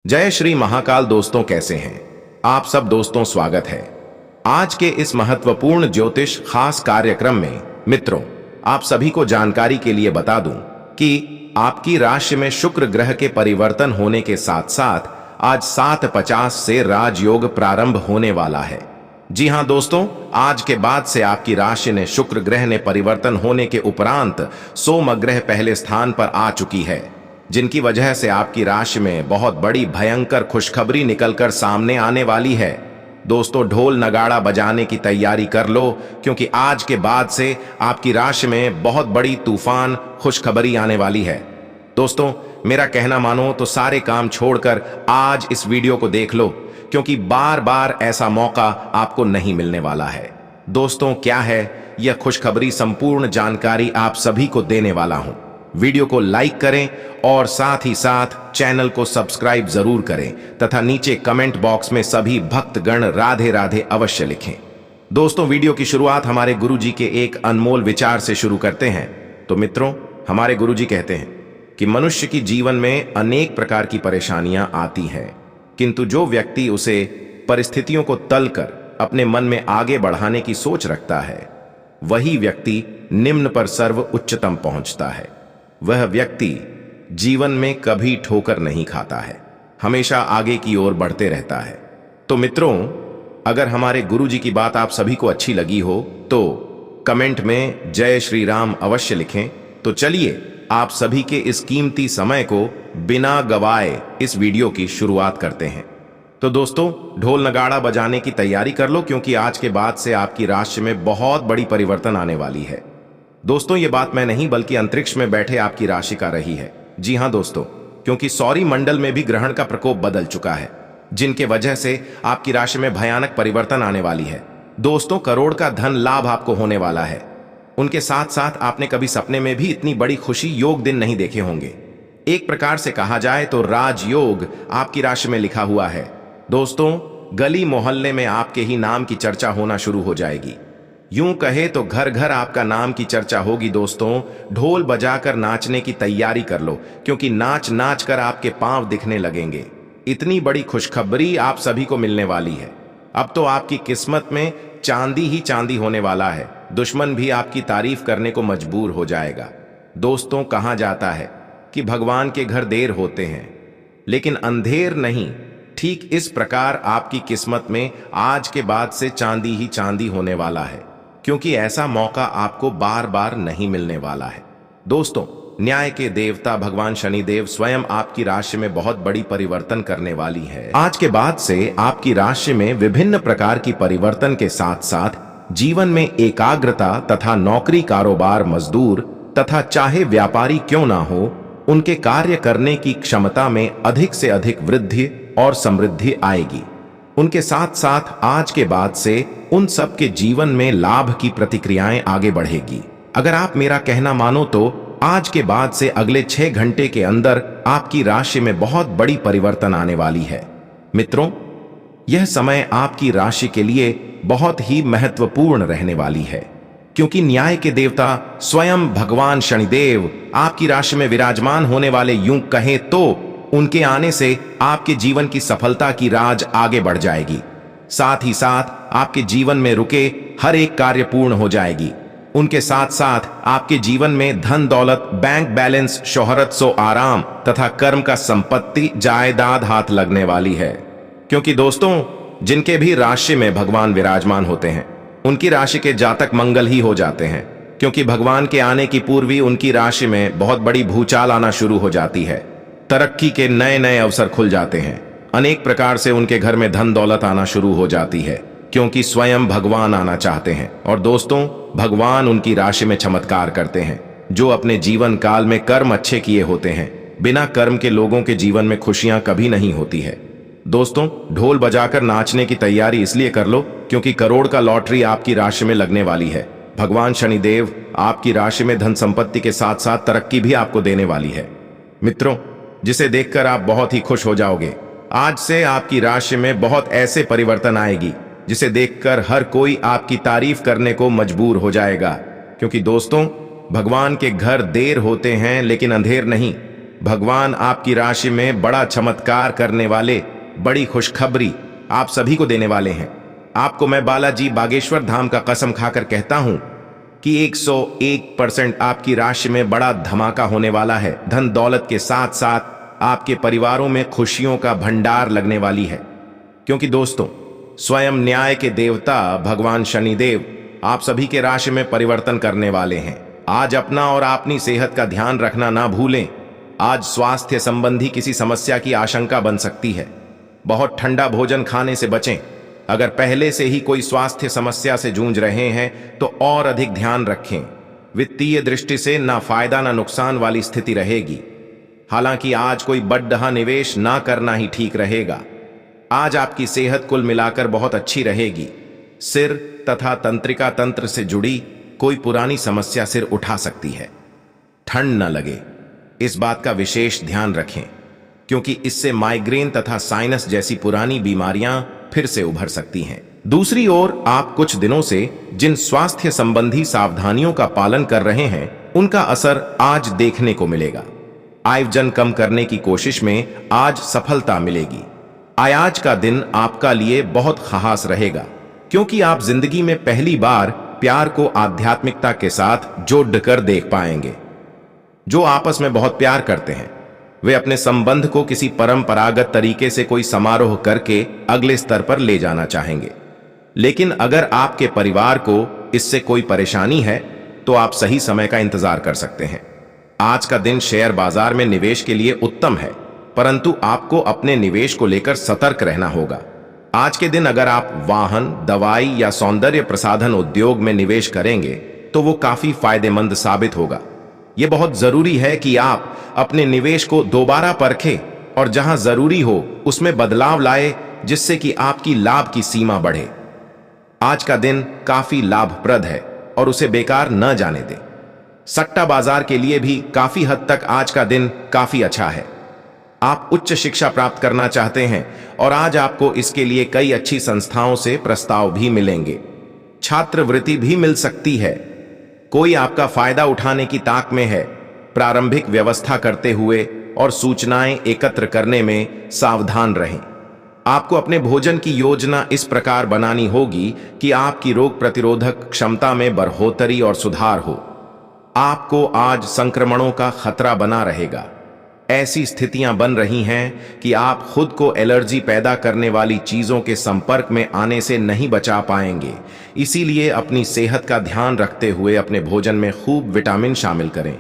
जय श्री महाकाल। दोस्तों कैसे हैं आप सब। दोस्तों स्वागत है आज के इस महत्वपूर्ण ज्योतिष खास कार्यक्रम में। मित्रों, आप सभी को जानकारी के लिए बता दूं कि आपकी राशि में शुक्र ग्रह के परिवर्तन होने के साथ साथ आज 7:50 से राजयोग प्रारंभ होने वाला है। जी हां दोस्तों, आज के बाद से आपकी राशि ने शुक्र ग्रह ने परिवर्तन होने के उपरांत सोम ग्रह पहले स्थान पर आ चुकी है, जिनकी वजह से आपकी राशि में बहुत बड़ी भयंकर खुशखबरी निकलकर सामने आने वाली है। दोस्तों, ढोल नगाड़ा बजाने की तैयारी कर लो, क्योंकि आज के बाद से आपकी राशि में बहुत बड़ी तूफान खुशखबरी आने वाली है। दोस्तों, मेरा कहना मानो तो सारे काम छोड़कर आज इस वीडियो को देख लो, क्योंकि बार बार ऐसा मौका आपको नहीं मिलने वाला है। दोस्तों, क्या है यह खुशखबरी, संपूर्ण जानकारी आप सभी को देने वाला हूं। वीडियो को लाइक करें और साथ ही साथ चैनल को सब्सक्राइब जरूर करें तथा नीचे कमेंट बॉक्स में सभी भक्तगण राधे राधे अवश्य लिखें। दोस्तों, वीडियो की शुरुआत हमारे गुरुजी के एक अनमोल विचार से शुरू करते हैं। तो मित्रों, हमारे गुरुजी कहते हैं कि मनुष्य की जीवन में अनेक प्रकार की परेशानियां आती हैं, किंतु जो व्यक्ति उसे परिस्थितियों को तलकर अपने मन में आगे बढ़ाने की सोच रखता है, वही व्यक्ति निम्न पर सर्व उच्चतम पहुंचता है। वह व्यक्ति जीवन में कभी ठोकर नहीं खाता है, हमेशा आगे की ओर बढ़ते रहता है। तो मित्रों, अगर हमारे गुरुजी की बात आप सभी को अच्छी लगी हो तो कमेंट में जय श्री राम अवश्य लिखें। तो चलिए आप सभी के इस कीमती समय को बिना गवाए इस वीडियो की शुरुआत करते हैं। तो दोस्तों, ढोल नगाड़ा बजाने की तैयारी कर लो, क्योंकि आज के बाद से आपकी राशि में बहुत बड़ी परिवर्तन आने वाली है। दोस्तों, ये बात मैं नहीं बल्कि अंतरिक्ष में बैठे आपकी राशि का रही है। जी हां दोस्तों, क्योंकि सौर मंडल में भी ग्रहण का प्रकोप बदल चुका है, जिनके वजह से आपकी राशि में भयानक परिवर्तन आने वाली है। दोस्तों, करोड़ का धन लाभ आपको होने वाला है। उनके साथ साथ आपने कभी सपने में भी इतनी बड़ी खुशी योग दिन नहीं देखे होंगे। एक प्रकार से कहा जाए तो राजयोग आपकी राशि में लिखा हुआ है। दोस्तों, गली मोहल्ले में आपके ही नाम की चर्चा होना शुरू हो जाएगी। यूं कहे तो घर घर आपका नाम की चर्चा होगी। दोस्तों, ढोल बजाकर नाचने की तैयारी कर लो, क्योंकि नाच नाच कर आपके पांव दिखने लगेंगे। इतनी बड़ी खुशखबरी आप सभी को मिलने वाली है। अब तो आपकी किस्मत में चांदी ही चांदी होने वाला है। दुश्मन भी आपकी तारीफ करने को मजबूर हो जाएगा। दोस्तों, कहा जाता है कि भगवान के घर देर होते हैं, लेकिन अंधेर नहीं। ठीक इस प्रकार आपकी किस्मत में आज के बाद से चांदी ही चांदी होने वाला है, क्योंकि ऐसा मौका आपको बार बार नहीं मिलने वाला है। दोस्तों, न्याय के देवता भगवान शनिदेव स्वयं आपकी राशि में बहुत बड़ी परिवर्तन करने वाली है। आज के बाद से आपकी राशि में विभिन्न प्रकार की परिवर्तन के साथ साथ जीवन में एकाग्रता तथा नौकरी, कारोबार, मजदूर तथा चाहे व्यापारी क्यों ना हो, उनके कार्य करने की क्षमता में अधिक से अधिक वृद्धि और समृद्धि आएगी। उनके साथ साथ आज के बाद से उन सब के जीवन में लाभ की प्रतिक्रियाएं आगे बढ़ेगी। अगर आप मेरा कहना मानो तो आज के बाद से अगले 6 घंटे के अंदर आपकी राशि में बहुत बड़ी परिवर्तन आने वाली है। मित्रों, यह समय आपकी राशि के लिए बहुत ही महत्वपूर्ण रहने वाली है, क्योंकि न्याय के देवता स्वयं भगवान शनिदेव आपकी राशि में विराजमान होने वाले। यूं कहें तो उनके आने से आपके जीवन की सफलता की राज आगे बढ़ जाएगी। साथ ही साथ आपके जीवन में रुके हर एक कार्य पूर्ण हो जाएगी। उनके साथ साथ आपके जीवन में धन दौलत, बैंक बैलेंस, शोहरत, सो आराम तथा कर्म का संपत्ति, जायदाद हाथ लगने वाली है। क्योंकि दोस्तों, जिनके भी राशि में भगवान विराजमान होते हैं, उनकी राशि के जातक मंगल ही हो जाते हैं, क्योंकि भगवान के आने की पूर्व ही उनकी राशि में बहुत बड़ी भूचाल आना शुरू हो जाती है। तरक्की के नए नए अवसर खुल जाते हैं। अनेक प्रकार से उनके घर में धन दौलत आना शुरू हो जाती है, क्योंकि स्वयं भगवान आना चाहते हैं। और दोस्तों, भगवान उनकी राशि में चमत्कार करते हैं। जो अपने जीवन काल में कर्म अच्छे किए होते हैं, बिना कर्म के लोगों के जीवन में खुशियां कभी नहीं होती है। दोस्तों, ढोल बजाकर नाचने की तैयारी इसलिए कर लो, क्योंकि करोड़ का लॉटरी आपकी राशि में लगने वाली है। भगवान शनिदेव आपकी राशि में धन संपत्ति के साथ साथ तरक्की भी आपको देने वाली है। मित्रों, जिसे देखकर आप बहुत ही खुश हो जाओगे। आज से आपकी राशि में बहुत ऐसे परिवर्तन आएगी जिसे देखकर हर कोई आपकी तारीफ करने को मजबूर हो जाएगा। क्योंकि दोस्तों, भगवान के घर देर होते हैं लेकिन अंधेर नहीं। भगवान आपकी राशि में बड़ा चमत्कार करने वाले बड़ी खुशखबरी आप सभी को देने वाले हैं। आपको मैं बालाजी बागेश्वर धाम का कसम खाकर कहता हूं कि 101% आपकी राशि में बड़ा धमाका होने वाला है। धन दौलत के साथ साथ आपके परिवारों में खुशियों का भंडार लगने वाली है, क्योंकि दोस्तों स्वयं न्याय के देवता भगवान शनिदेव आप सभी के राशि में परिवर्तन करने वाले हैं। आज अपना और अपनी सेहत का ध्यान रखना ना भूलें। आज स्वास्थ्य संबंधी किसी समस्या की आशंका बन सकती है। बहुत ठंडा भोजन खाने से बचें। अगर पहले से ही कोई स्वास्थ्य समस्या से जूझ रहे हैं तो और अधिक ध्यान रखें। वित्तीय दृष्टि से ना फायदा ना नुकसान वाली स्थिति रहेगी। हालांकि आज कोई बड़ा निवेश ना करना ही ठीक रहेगा। आज आपकी सेहत कुल मिलाकर बहुत अच्छी रहेगी। सिर तथा तंत्रिका तंत्र से जुड़ी कोई पुरानी समस्या सिर उठा सकती है। ठंड न लगे, इस बात का विशेष ध्यान रखें, क्योंकि इससे माइग्रेन तथा साइनस जैसी पुरानी बीमारियां फिर से उभर सकती हैं। दूसरी ओर आप कुछ दिनों से जिन स्वास्थ्य संबंधी सावधानियों का पालन कर रहे हैं उनका असर आज देखने को मिलेगा। आयोजन कम करने की कोशिश में आज सफलता मिलेगी। आज का दिन आपका लिए बहुत खास रहेगा, क्योंकि आप जिंदगी में पहली बार प्यार को आध्यात्मिकता के साथ जोड़कर देख पाएंगे। जो आपस में बहुत प्यार करते हैं वे अपने संबंध को किसी परंपरागत तरीके से कोई समारोह करके अगले स्तर पर ले जाना चाहेंगे। लेकिन अगर आपके परिवार को इससे कोई परेशानी है तो आप सही समय का इंतजार कर सकते हैं। आज का दिन शेयर बाजार में निवेश के लिए उत्तम है, परंतु आपको अपने निवेश को लेकर सतर्क रहना होगा। आज के दिन अगर आप वाहन, दवाई या सौंदर्य प्रसाधन उद्योग में निवेश करेंगे तो वो काफी फायदेमंद साबित होगा। ये बहुत जरूरी है कि आप अपने निवेश को दोबारा परखें और जहां जरूरी हो उसमें बदलाव लाए, जिससे कि आपकी लाभ की सीमा बढ़े। आज का दिन काफी लाभप्रद है और उसे बेकार न जाने दें। सट्टा बाजार के लिए भी काफी हद तक आज का दिन काफी अच्छा है। आप उच्च शिक्षा प्राप्त करना चाहते हैं और आज आपको इसके लिए कई अच्छी संस्थाओं से प्रस्ताव भी मिलेंगे। छात्रवृत्ति भी मिल सकती है। कोई आपका फायदा उठाने की ताक में है। प्रारंभिक व्यवस्था करते हुए और सूचनाएं एकत्र करने में सावधान रहें। आपको अपने भोजन की योजना इस प्रकार बनानी होगी कि आपकी रोग प्रतिरोधक क्षमता में बढ़ोतरी और सुधार हो। आपको आज संक्रमणों का खतरा बना रहेगा। ऐसी स्थितियां बन रही हैं कि आप खुद को एलर्जी पैदा करने वाली चीजों के संपर्क में आने से नहीं बचा पाएंगे। इसीलिए अपनी सेहत का ध्यान रखते हुए अपने भोजन में खूब विटामिन शामिल करें।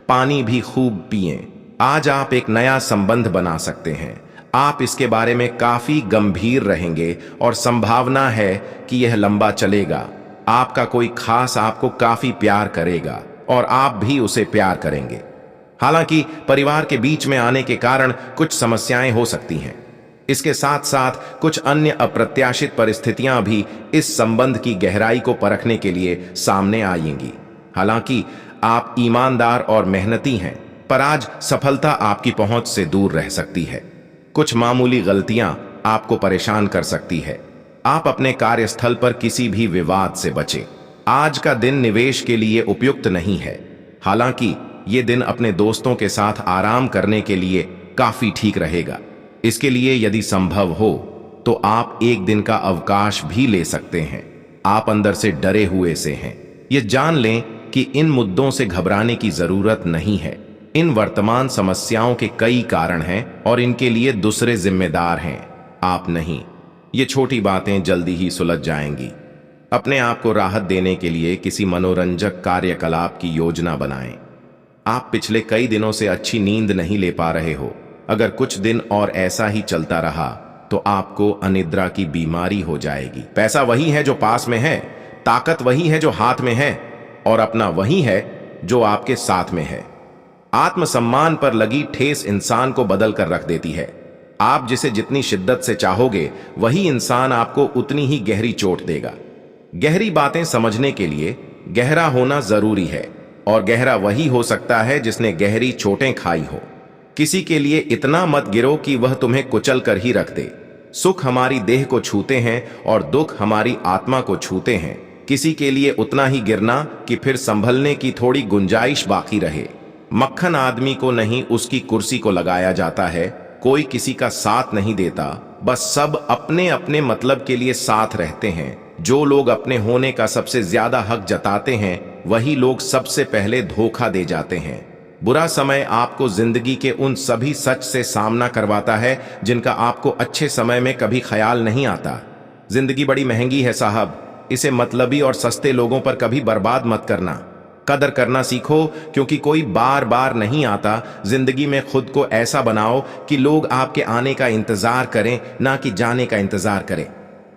पानी भी खूब पिएं। आज आप एक नया संबंध बना सकते हैं। आप इसके बारे में काफी गंभीर रहेंगे और संभावना है कि यह लंबा चलेगा। आपका कोई खास आपको काफी प्यार करेगा और आप भी उसे प्यार करेंगे। हालांकि परिवार के बीच में आने के कारण कुछ समस्याएं हो सकती हैं। इसके साथ साथ कुछ अन्य अप्रत्याशित परिस्थितियां भी इस संबंध की गहराई को परखने के लिए सामने आएंगी। हालांकि आप ईमानदार और मेहनती हैं, पर आज सफलता आपकी पहुंच से दूर रह सकती है। कुछ मामूली गलतियां आपको परेशान कर सकती है। आप अपने कार्यस्थल पर किसी भी विवाद से बचें। आज का दिन निवेश के लिए उपयुक्त नहीं है। हालांकि ये दिन अपने दोस्तों के साथ आराम करने के लिए काफी ठीक रहेगा। इसके लिए यदि संभव हो तो आप एक दिन का अवकाश भी ले सकते हैं। आप अंदर से डरे हुए से हैं। ये जान लें कि इन मुद्दों से घबराने की जरूरत नहीं है। इन वर्तमान समस्याओं के कई कारण हैं और इनके लिए दूसरे जिम्मेदार हैं, आप नहीं। ये छोटी बातें जल्दी ही सुलझ जाएंगी। अपने आप को राहत देने के लिए किसी मनोरंजक कार्यकलाप की योजना बनाएं। आप पिछले कई दिनों से अच्छी नींद नहीं ले पा रहे हो। अगर कुछ दिन और ऐसा ही चलता रहा तो आपको अनिद्रा की बीमारी हो जाएगी। पैसा वही है जो पास में है, ताकत वही है जो हाथ में है, और अपना वही है जो आपके साथ में है। आत्मसम्मान पर लगी ठेस इंसान को बदल कर रख देती है। आप जिसे जितनी शिद्दत से चाहोगे वही इंसान आपको उतनी ही गहरी चोट देगा। गहरी बातें समझने के लिए गहरा होना जरूरी है, और गहरा वही हो सकता है जिसने गहरी चोटें खाई हो। किसी के लिए इतना मत गिरो कि वह तुम्हें कुचल कर ही रख दे। सुख हमारी देह को छूते हैं और दुख हमारी आत्मा को छूते हैं। किसी के लिए उतना ही गिरना कि फिर संभलने की थोड़ी गुंजाइश बाकी रहे। मक्खन आदमी को नहीं उसकी कुर्सी को लगाया जाता है। कोई किसी का साथ नहीं देता, बस सब अपने अपने मतलब के लिए साथ रहते हैं। जो लोग अपने होने का सबसे ज्यादा हक जताते हैं वही लोग सबसे पहले धोखा दे जाते हैं। बुरा समय आपको जिंदगी के उन सभी सच से सामना करवाता है जिनका आपको अच्छे समय में कभी ख्याल नहीं आता। जिंदगी बड़ी महंगी है साहब, इसे मतलबी और सस्ते लोगों पर कभी बर्बाद मत करना। कदर करना सीखो, क्योंकि कोई बार बार नहीं आता। जिंदगी में खुद को ऐसा बनाओ कि लोग आपके आने का इंतजार करें, ना कि जाने का इंतजार करें।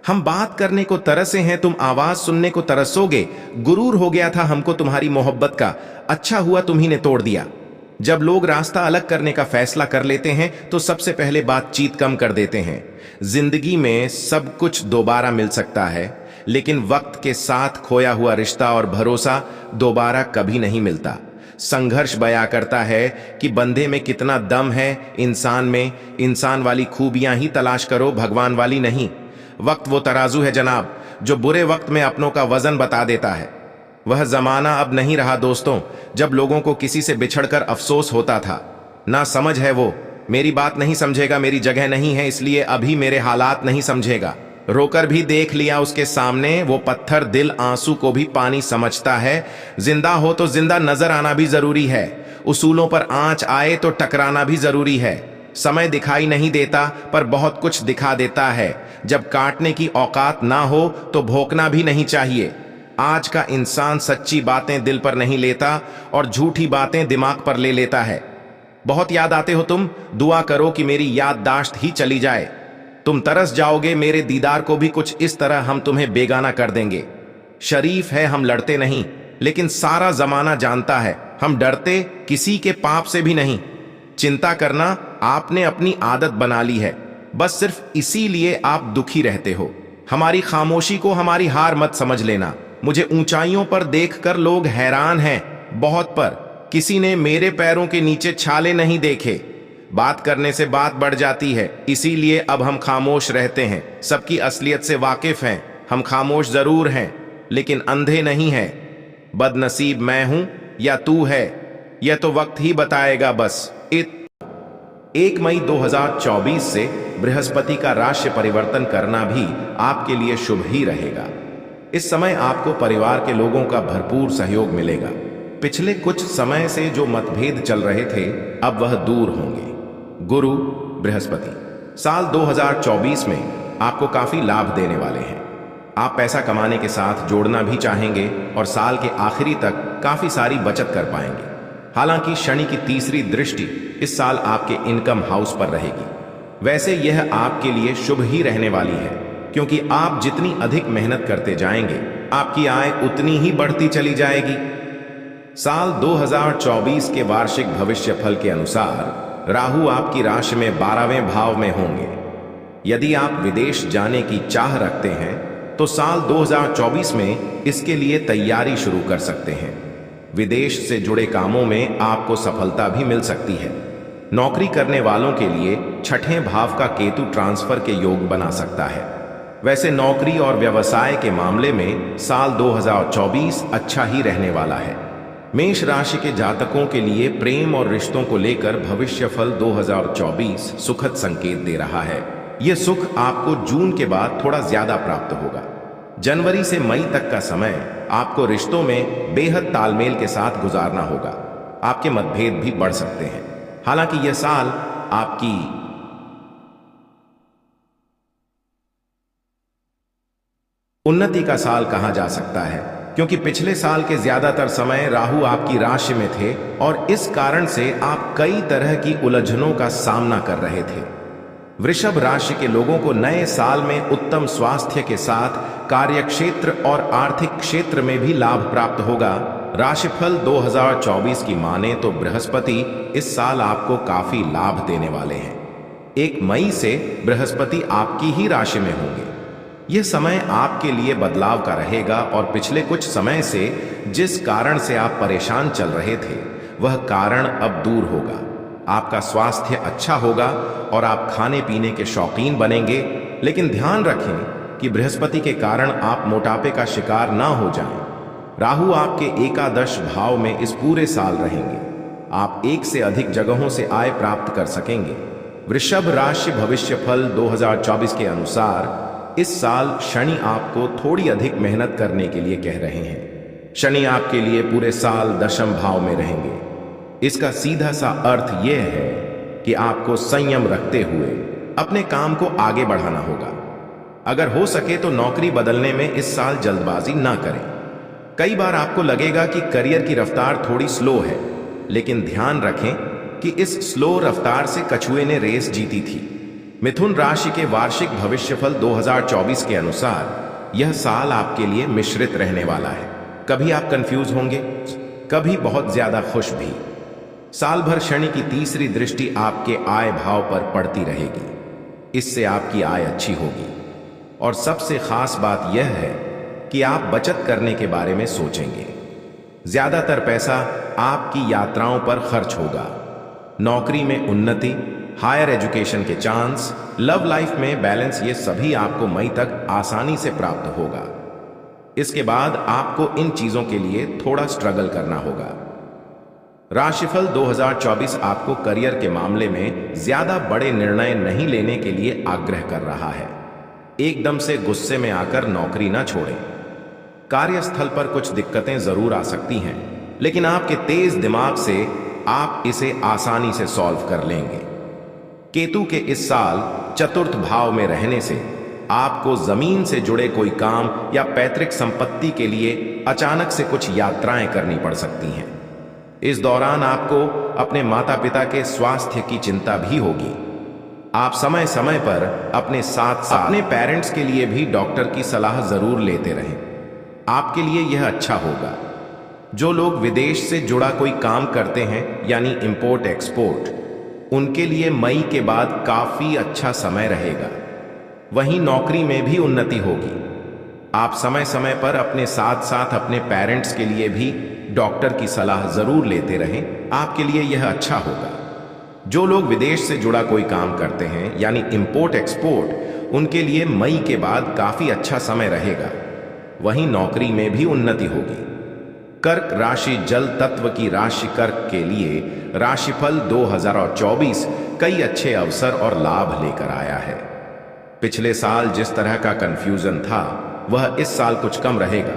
हम बात करने को तरसे हैं, तुम आवाज सुनने को तरसोगे। गुरूर हो गया था हमको तुम्हारी मोहब्बत का, अच्छा हुआ तुम्ही ने तोड़ दिया। जब लोग रास्ता अलग करने का फैसला कर लेते हैं तो सबसे पहले बातचीत कम कर देते हैं। जिंदगी में सब कुछ दोबारा मिल सकता है, लेकिन वक्त के साथ खोया हुआ रिश्ता और भरोसा दोबारा कभी नहीं मिलता। संघर्ष बयां करता है कि बंदे में कितना दम है, इंसान में। इंसान वाली खूबियां ही तलाश करो, भगवान वाली नहीं। वक्त वो तराजू है जनाब, जो बुरे वक्त में अपनों का वजन बता देता है। वह जमाना अब नहीं रहा दोस्तों, जब लोगों को किसी से बिछड़कर अफसोस होता था। ना समझ है वो, मेरी बात नहीं समझेगा, मेरी जगह नहीं है इसलिए अभी मेरे हालात नहीं समझेगा। रोकर भी देख लिया उसके सामने, वो पत्थर दिल आंसू को भी पानी समझता है। जिंदा हो तो जिंदा नजर आना भी जरूरी है, उसूलों पर आंच आए तो टकराना भी जरूरी है। समय दिखाई नहीं देता पर बहुत कुछ दिखा देता है। जब काटने की औकात ना हो तो भोंकना भी नहीं चाहिए। आज का इंसान सच्ची बातें दिल पर नहीं लेता और झूठी बातें दिमाग पर ले लेता है। बहुत याद आते हो तुम, दुआ करो कि मेरी याददाश्त ही चली जाए। तुम तरस जाओगे मेरे दीदार को भी कुछ इस तरह हम तुम्हें बेगाना कर देंगे। शरीफ है हम लड़ते नहीं, लेकिन सारा जमाना जानता है हम डरते किसी के पाप से भी नहीं। चिंता करना आपने अपनी आदत बना ली है, बस सिर्फ इसीलिए आप दुखी रहते हो। हमारी खामोशी को हमारी हार मत समझ लेना। मुझे ऊंचाइयों पर देखकर लोग हैरान हैं, बहुत पर किसी ने मेरे पैरों के नीचे छाले नहीं देखे। बात करने से बात बढ़ जाती है, इसीलिए अब हम खामोश रहते हैं। सबकी असलियत से वाकिफ हैं, हम खामोश जरूर हैं लेकिन अंधे नहीं हैं। बदनसीब मैं हूं या तू है, यह तो वक्त ही बताएगा बस। 1 मई 2024 से बृहस्पति का राशि परिवर्तन करना भी आपके लिए शुभ ही रहेगा। इस समय आपको परिवार के लोगों का भरपूर सहयोग मिलेगा। पिछले कुछ समय से जो मतभेद चल रहे थे अब वह दूर होंगे। गुरु बृहस्पति साल 2024 में आपको काफी लाभ देने वाले हैं। आप पैसा कमाने के साथ जोड़ना भी चाहेंगे और साल के आखिरी तक काफी सारी बचत कर पाएंगे। हालांकि शनि की तीसरी दृष्टि इस साल आपके इनकम हाउस पर रहेगी। वैसे यह आपके लिए शुभ ही रहने वाली है, क्योंकि आप जितनी अधिक मेहनत करते जाएंगे आपकी आय उतनी ही बढ़ती चली जाएगी। साल 2024 के वार्षिक भविष्यफल के अनुसार राहु आपकी राशि में 12वें भाव में होंगे। यदि आप विदेश जाने की चाह रखते हैं तो साल 2024 में इसके लिए तैयारी शुरू कर सकते हैं। विदेश से जुड़े कामों में आपको सफलता भी मिल सकती है। नौकरी करने वालों के लिए छठे भाव का केतु ट्रांसफर के योग बना सकता है। वैसे नौकरी और व्यवसाय के मामले में साल 2024 अच्छा ही रहने वाला है। मेष राशि के जातकों के लिए प्रेम और रिश्तों को लेकर भविष्यफल 2024 सुखद संकेत दे रहा है। यह सुख आपको जून के बाद थोड़ा ज्यादा प्राप्त होगा। जनवरी से मई तक का समय आपको रिश्तों में बेहद तालमेल के साथ गुजारना होगा। आपके मतभेद भी बढ़ सकते हैं। हालांकि यह साल आपकी उन्नति का साल कहा जा सकता है, क्योंकि पिछले साल के ज्यादातर समय राहु आपकी राशि में थे और इस कारण से आप कई तरह की उलझनों का सामना कर रहे थे। वृषभ राशि के लोगों को नए साल में उत्तम स्वास्थ्य के साथ कार्यक्षेत्र और आर्थिक क्षेत्र में भी लाभ प्राप्त होगा। राशिफल 2024 की माने तो बृहस्पति इस साल आपको काफी लाभ देने वाले हैं। 1 मई से बृहस्पति आपकी ही राशि में होंगे। यह समय आपके लिए बदलाव का रहेगा और पिछले कुछ समय से जिस कारण से आप परेशान चल रहे थे वह कारण अब दूर होगा। आपका स्वास्थ्य अच्छा होगा और आप खाने पीने के शौकीन बनेंगे, लेकिन ध्यान रखें कि बृहस्पति के कारण आप मोटापे का शिकार ना हो जाएं। राहु आपके एकादश भाव में इस पूरे साल रहेंगे। आप एक से अधिक जगहों से आय प्राप्त कर सकेंगे। वृषभ राशि भविष्यफल 2024 के अनुसार इस साल शनि आपको थोड़ी अधिक मेहनत करने के लिए कह रहे हैं। शनि आपके लिए पूरे साल दशम भाव में रहेंगे। इसका सीधा सा अर्थ यह है कि आपको संयम रखते हुए अपने काम को आगे बढ़ाना होगा। अगर हो सके तो नौकरी बदलने में इस साल जल्दबाजी ना करें। कई बार आपको लगेगा कि करियर की रफ्तार थोड़ी स्लो है, लेकिन ध्यान रखें कि इस स्लो रफ्तार से कछुए ने रेस जीती थी। मिथुन राशि के वार्षिक भविष्यफल 2024 के अनुसार यह साल आपके लिए मिश्रित रहने वाला है। कभी आप कंफ्यूज होंगे, कभी बहुत ज्यादा खुश भी। साल भर शनि की तीसरी दृष्टि आपके आय भाव पर पड़ती रहेगी। इससे आपकी आय अच्छी होगी और सबसे खास बात यह है कि आप बचत करने के बारे में सोचेंगे। ज्यादातर पैसा आपकी यात्राओं पर खर्च होगा। नौकरी में उन्नति, हायर एजुकेशन के चांस, लव लाइफ में बैलेंस, ये सभी आपको मई तक आसानी से प्राप्त होगा। इसके बाद आपको इन चीजों के लिए थोड़ा स्ट्रगल करना होगा। राशिफल 2024 आपको करियर के मामले में ज्यादा बड़े निर्णय नहीं लेने के लिए आग्रह कर रहा है। एकदम से गुस्से में आकर नौकरी ना छोड़ें। कार्यस्थल पर कुछ दिक्कतें जरूर आ सकती हैं, लेकिन आपके तेज दिमाग से आप इसे आसानी से सॉल्व कर लेंगे। केतु के इस साल चतुर्थ भाव में रहने से आपको जमीन से जुड़े कोई काम या पैतृक संपत्ति के लिए अचानक से कुछ यात्राएं करनी पड़ सकती हैं। इस दौरान आपको अपने माता पिता के स्वास्थ्य की चिंता भी होगी। आप समय समय पर अपने साथ अपने पेरेंट्स के लिए भी डॉक्टर की सलाह जरूर लेते रहें। आपके लिए यह अच्छा होगा। जो लोग विदेश से जुड़ा कोई काम करते हैं, यानी इंपोर्ट एक्सपोर्ट, उनके लिए मई के बाद काफी अच्छा समय रहेगा। वहीं नौकरी में भी उन्नति होगी। आप समय समय पर अपने साथ साथ अपने पेरेंट्स के लिए भी डॉक्टर की सलाह जरूर लेते रहें। आपके लिए यह अच्छा होगा। जो लोग विदेश से जुड़ा कोई काम करते हैं, यानी इंपोर्ट एक्सपोर्ट, उनके लिए मई के बाद काफी अच्छा समय रहेगा। वहीं नौकरी में भी उन्नति होगी। कर्क राशि जल तत्व की राशि कर्क के लिए राशिफल 2024 कई अच्छे अवसर और लाभ लेकर आया है। पिछले साल जिस तरह का कंफ्यूजन था, वह इस साल कुछ कम रहेगा।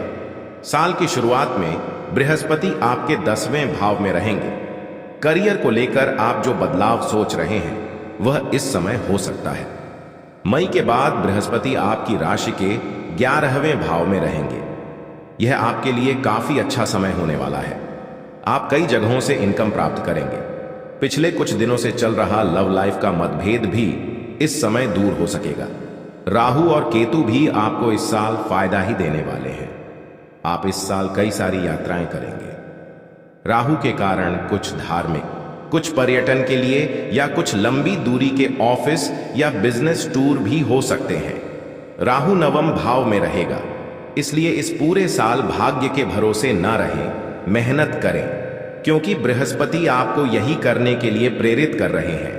साल की शुरुआत में बृहस्पति आपके 10वें भाव में रहेंगे। करियर को लेकर आप जो बदलाव सोच रहे हैं, वह इस समय हो सकता है। मई के बाद बृहस्पति आपकी राशि के 11वें भाव में रहेंगे। यह आपके लिए काफी अच्छा समय होने वाला है। आप कई जगहों से इनकम प्राप्त करेंगे। पिछले कुछ दिनों से चल रहा लव लाइफ का मतभेद भी इस समय दूर हो सकेगा। राहु और केतु भी आपको इस साल फायदा ही देने वाले हैं। आप इस साल कई सारी यात्राएं करेंगे। राहु के कारण कुछ धार्मिक, कुछ पर्यटन के लिए या कुछ लंबी दूरी के ऑफिस या बिजनेस टूर भी हो सकते हैं। राहु 9वें भाव में रहेगा, इसलिए इस पूरे साल भाग्य के भरोसे ना रहें, मेहनत करें, क्योंकि बृहस्पति आपको यही करने के लिए प्रेरित कर रहे हैं।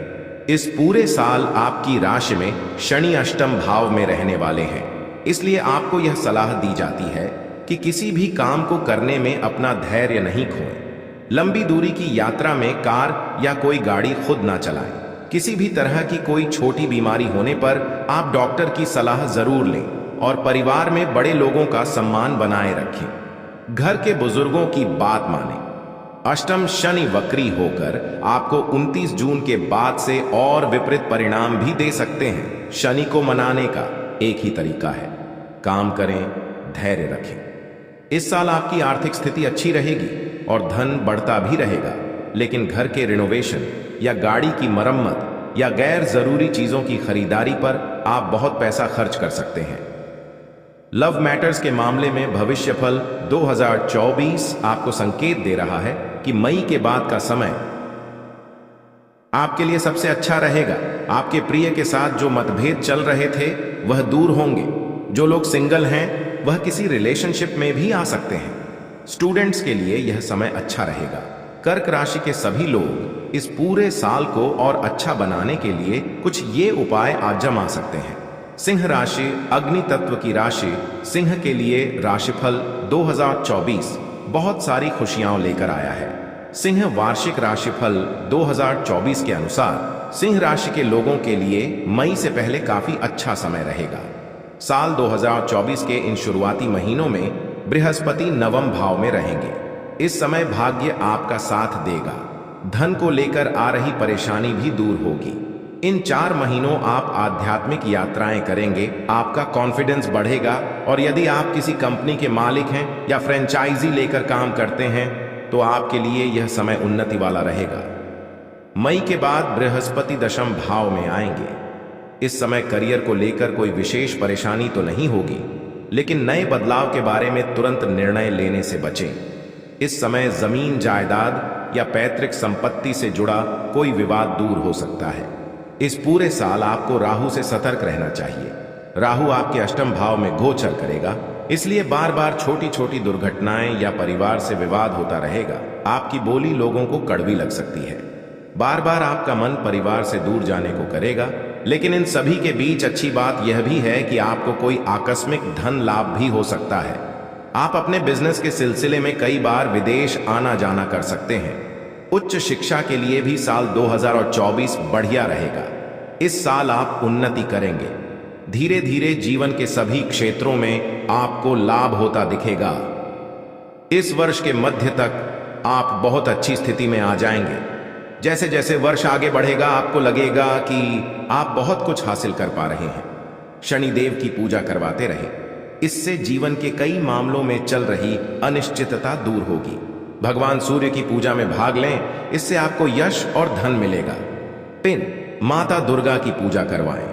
इस पूरे साल आपकी राशि में शनि अष्टम भाव में रहने वाले हैं, इसलिए आपको यह सलाह दी जाती है कि किसी भी काम को करने में अपना धैर्य नहीं खोएं। लंबी दूरी की यात्रा में कार या कोई गाड़ी खुद ना चलाएं। किसी भी तरह की कोई छोटी बीमारी होने पर आप डॉक्टर की सलाह जरूर लें और परिवार में बड़े लोगों का सम्मान बनाए रखें। घर के बुजुर्गों की बात मानें। अष्टम शनि वक्री होकर आपको 29 जून के बाद से और विपरीत परिणाम भी दे सकते हैं। शनि को मनाने का एक ही तरीका है, काम करें, धैर्य रखें। इस साल आपकी आर्थिक स्थिति अच्छी रहेगी और धन बढ़ता भी रहेगा, लेकिन घर के रिनोवेशन या गाड़ी की मरम्मत या गैर जरूरी चीजों की खरीदारी पर आप बहुत पैसा खर्च कर सकते हैं। लव मैटर्स के मामले में भविष्यफल 2024 आपको संकेत दे रहा है कि मई के बाद का समय आपके लिए सबसे अच्छा रहेगा। आपके प्रिय के साथ जो मतभेद चल रहे थे, वह दूर होंगे। जो लोग सिंगल हैं, वह किसी रिलेशनशिप में भी आ सकते हैं। स्टूडेंट्स के लिए यह समय अच्छा रहेगा। कर्क राशि के सभी लोग इस पूरे साल को और अच्छा बनाने के लिए कुछ ये उपाय आजमा सकते हैं। सिंह राशि अग्नि तत्व की राशि सिंह के लिए राशिफल 2024 बहुत सारी खुशियां लेकर आया है। सिंह वार्षिक राशिफल 2024 के अनुसार सिंह राशि के लोगों के लिए मई से पहले काफी अच्छा समय रहेगा। साल 2024 के इन शुरुआती महीनों में बृहस्पति नवम भाव में रहेंगे। इस समय भाग्य आपका साथ देगा। धन को लेकर आ रही परेशानी भी दूर होगी। इन 4 महीनों आप आध्यात्मिक यात्राएं करेंगे, आपका कॉन्फिडेंस बढ़ेगा और यदि आप किसी कंपनी के मालिक हैं या फ्रेंचाइजी लेकर काम करते हैं तो आपके लिए यह समय उन्नति वाला रहेगा। मई के बाद बृहस्पति दशम भाव में आएंगे। इस समय करियर को लेकर कोई विशेष परेशानी तो नहीं होगी, लेकिन नए बदलाव के बारे में तुरंत निर्णय लेने से बचें। इस समय जमीन जायदाद या पैतृक संपत्ति से जुड़ा कोई विवाद दूर हो सकता है। इस पूरे साल आपको राहु से सतर्क रहना चाहिए। राहु आपके अष्टम भाव में गोचर करेगा, इसलिए बार बार छोटी छोटी दुर्घटनाएं या परिवार से विवाद होता रहेगा। आपकी बोली लोगों को कड़वी लग सकती है। बार बार आपका मन परिवार से दूर जाने को करेगा, लेकिन इन सभी के बीच अच्छी बात यह भी है कि आपको कोई आकस्मिक धन लाभ भी हो सकता है। आप अपने बिजनेस के सिलसिले में कई बार विदेश आना जाना कर सकते हैं। उच्च शिक्षा के लिए भी साल 2024 बढ़िया रहेगा। इस साल आप उन्नति करेंगे। धीरे धीरे जीवन के सभी क्षेत्रों में आपको लाभ होता दिखेगा। इस वर्ष के मध्य तक आप बहुत अच्छी स्थिति में आ जाएंगे। जैसे जैसे वर्ष आगे बढ़ेगा आपको लगेगा कि आप बहुत कुछ हासिल कर पा रहे हैं। शनिदेव की पूजा करवाते रहे, इससे जीवन के कई मामलों में चल रही अनिश्चितता दूर होगी। भगवान सूर्य की पूजा में भाग लें, इससे आपको यश और धन मिलेगा। पिन माता दुर्गा की पूजा करवाएं,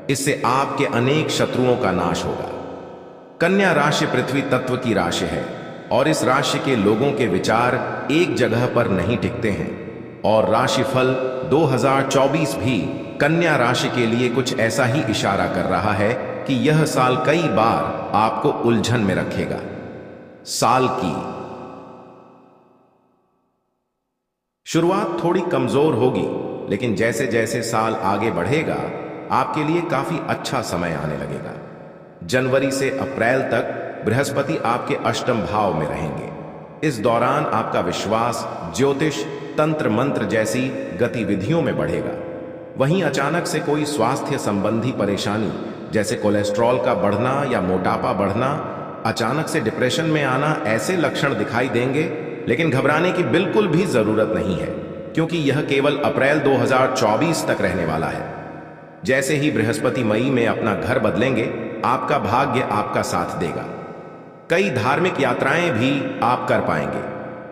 इससे आपके अनेक शत्रुओं का नाश होगा। कन्या राशि पृथ्वी तत्व की राशि है और इस राशि के लोगों के विचार एक जगह पर नहीं टिकते हैं और राशिफल 2024 भी कन्या राशि के लिए कुछ ऐसा ही इशारा कर रहा है कि यह साल कई बार आपको उलझन में रखेगा। साल की शुरुआत थोड़ी कमजोर होगी, लेकिन जैसे जैसे साल आगे बढ़ेगा आपके लिए काफी अच्छा समय आने लगेगा। जनवरी से अप्रैल तक बृहस्पति आपके अष्टम भाव में रहेंगे। इस दौरान आपका विश्वास ज्योतिष, तंत्र मंत्र जैसी गतिविधियों में बढ़ेगा। वहीं अचानक से कोई स्वास्थ्य संबंधी परेशानी जैसे कोलेस्ट्रॉल का बढ़ना या मोटापा बढ़ना, अचानक से डिप्रेशन में आना, ऐसे लक्षण दिखाई देंगे। लेकिन घबराने की बिल्कुल भी जरूरत नहीं है, क्योंकि यह केवल अप्रैल 2024 तक रहने वाला है। जैसे ही बृहस्पति मई में अपना घर बदलेंगे, आपका भाग्य आपका साथ देगा। कई धार्मिक यात्राएं भी आप कर पाएंगे।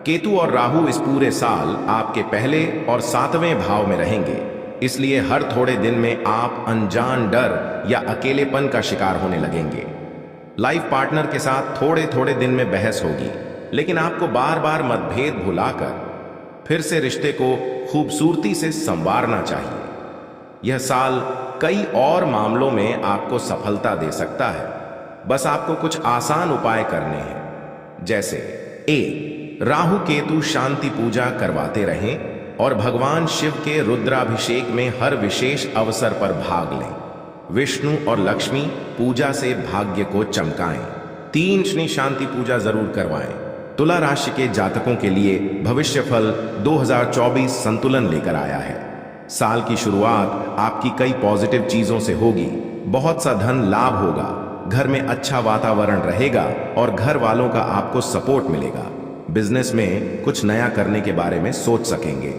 केतु और राहु इस पूरे साल आपके पहले और 7वें भाव में रहेंगे, इसलिए हर थोड़े दिन में आप अनजान डर या अकेलेपन का शिकार होने लगेंगे। लाइफ पार्टनर के साथ थोड़े थोड़े दिन में बहस होगी, लेकिन आपको बार बार मतभेद भुलाकर फिर से रिश्ते को खूबसूरती से संवारना चाहिए। यह साल कई और मामलों में आपको सफलता दे सकता है। बस आपको कुछ आसान उपाय करने हैं, जैसे राहु केतु शांति पूजा करवाते रहें और भगवान शिव के रुद्राभिषेक में हर विशेष अवसर पर भाग लें। विष्णु और लक्ष्मी पूजा से भाग्य को चमकाएं। 3 शनि शांति पूजा जरूर करवाएं। तुला राशि के जातकों के लिए भविष्यफल 2024 संतुलन लेकर आया है। साल की शुरुआत आपकी कई पॉजिटिव चीजों से होगी। बहुत सा धन लाभ होगा, घर में अच्छा वातावरण रहेगा और घर वालों का आपको सपोर्ट मिलेगा। बिजनेस में कुछ नया करने के बारे में सोच सकेंगे।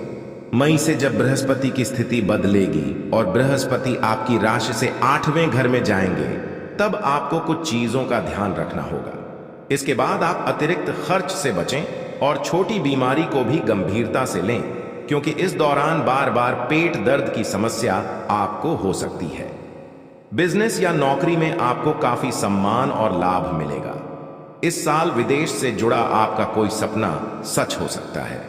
मई से जब बृहस्पति की स्थिति बदलेगी और बृहस्पति आपकी राशि से 8वें घर में जाएंगे, तब आपको कुछ चीजों का ध्यान रखना होगा। इसके बाद आप अतिरिक्त खर्च से बचें और छोटी बीमारी को भी गंभीरता से लें, क्योंकि इस दौरान बार बार पेट दर्द की समस्या आपको हो सकती है। बिजनेस या नौकरी में आपको काफी सम्मान और लाभ मिलेगा। इस साल विदेश से जुड़ा आपका कोई सपना सच हो सकता है।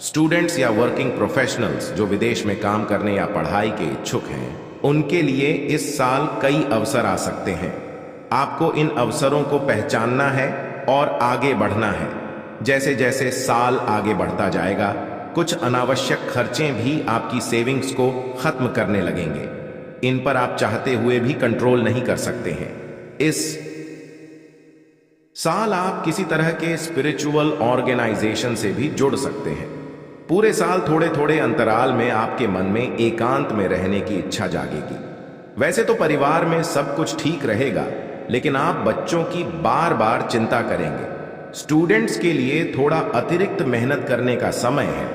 स्टूडेंट्स या वर्किंग प्रोफेशनल्स जो विदेश में काम करने या पढ़ाई के इच्छुक हैं, उनके लिए इस साल कई अवसर आ सकते हैं। आपको इन अवसरों को पहचानना है और आगे बढ़ना है। जैसे जैसे साल आगे बढ़ता जाएगा, कुछ अनावश्यक खर्चे भी आपकी सेविंग्स को खत्म करने लगेंगे। इन पर आप चाहते हुए भी कंट्रोल नहीं कर सकते हैं। इस साल आप किसी तरह के स्पिरिचुअल ऑर्गेनाइजेशन से भी जुड़ सकते हैं। पूरे साल थोड़े थोड़े अंतराल में आपके मन में एकांत में रहने की इच्छा जागेगी। वैसे तो परिवार में सब कुछ ठीक रहेगा, लेकिन आप बच्चों की बार बार चिंता करेंगे। स्टूडेंट्स के लिए थोड़ा अतिरिक्त मेहनत करने का समय है,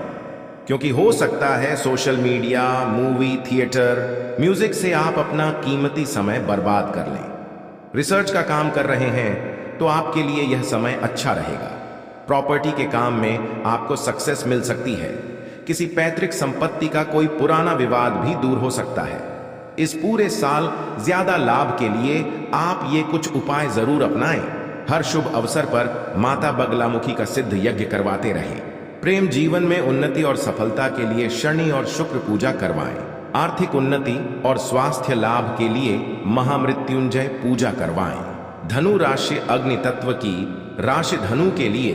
क्योंकि हो सकता है social media, movie, theatre, music से आप अपना कीमती समय बर्बाद कर लें। रिसर्च का काम कर रहे हैं तो आपके लिए यह समय अच्छा रहेगा। प्रॉपर्टी के काम में आपको सक्सेस मिल सकती है। किसी पैतृक संपत्ति का कोई पुराना विवाद भी दूर हो सकता है। इस पूरे साल ज्यादा लाभ के लिए आप ये कुछ उपाय जरूर अपनाएं। हर शुभ अवसर पर माता बगलामुखी का सिद्ध यज्ञ करवाते रहें। प्रेम जीवन में उन्नति और सफलता के लिए शनि और शुक्र पूजा करवाएं। आर्थिक उन्नति और स्वास्थ्य लाभ के लिए महामृत्युंजय पूजा करवाएं। धनु राशि अग्नि तत्व की राशि धनु के लिए